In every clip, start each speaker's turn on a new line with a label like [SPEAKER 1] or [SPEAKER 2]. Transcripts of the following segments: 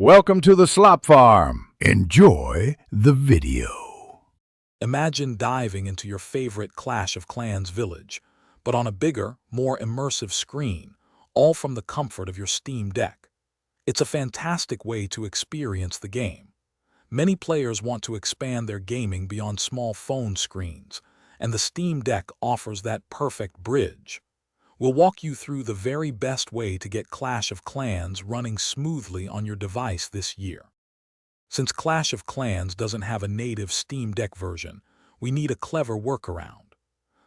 [SPEAKER 1] Welcome to the Slop Farm. Enjoy the video.
[SPEAKER 2] Imagine diving into your favorite Clash of Clans village, but on a bigger, more immersive screen, all from the comfort of your Steam Deck. It's a fantastic way to experience the game. Many players want to expand their gaming beyond small phone screens, and the Steam Deck offers that perfect bridge. We'll walk you through the very best way to get Clash of Clans running smoothly on your device this year. Since Clash of Clans doesn't have a native Steam Deck version, we need a clever workaround.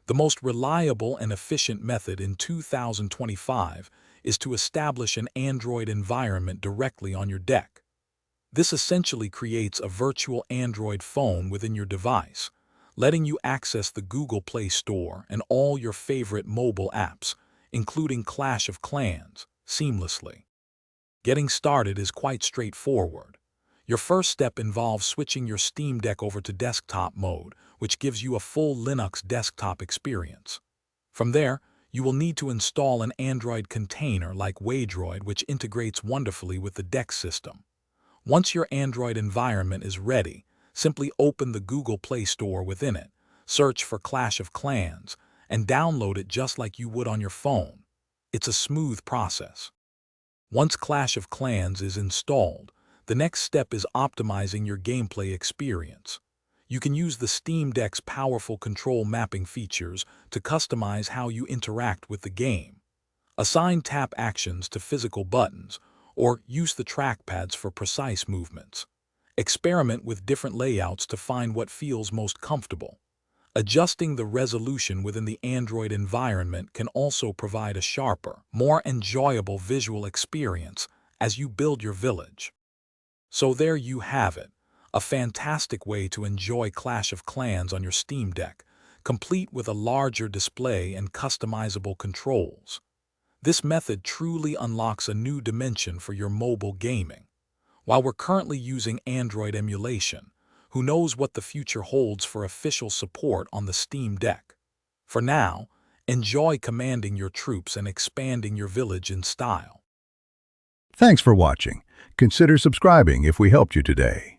[SPEAKER 2] The most reliable and efficient method in 2025 is to establish an Android environment directly on your deck. This essentially creates a virtual Android phone within your device, letting you access the Google Play Store and all your favorite mobile apps, including Clash of Clans, seamlessly. Getting started is quite straightforward. Your first step involves switching your Steam Deck over to desktop mode, which gives you a full Linux desktop experience. From there, you will need to install an Android container like Wadroid, which integrates wonderfully with the Deck system. Once your Android environment is ready, simply open the Google Play Store within it, search for Clash of Clans, and download it just like you would on your phone. It's a smooth process. Once Clash of Clans is installed, the next step is optimizing your gameplay experience. You can use the Steam Deck's powerful control mapping features to customize how you interact with the game. Assign tap actions to physical buttons, or use the trackpads for precise movements. Experiment with different layouts to find what feels most comfortable. Adjusting the resolution within the Android environment can also provide a sharper, more enjoyable visual experience as you build your village. So there you have it, a fantastic way to enjoy Clash of Clans on your Steam Deck, complete with a larger display and customizable controls. This method truly unlocks a new dimension for your mobile gaming. While we're currently using Android emulation, who knows what the future holds for official support on the Steam Deck? For now, enjoy commanding your troops and expanding your village in style.
[SPEAKER 1] Thanks for watching. Consider subscribing if we helped you today.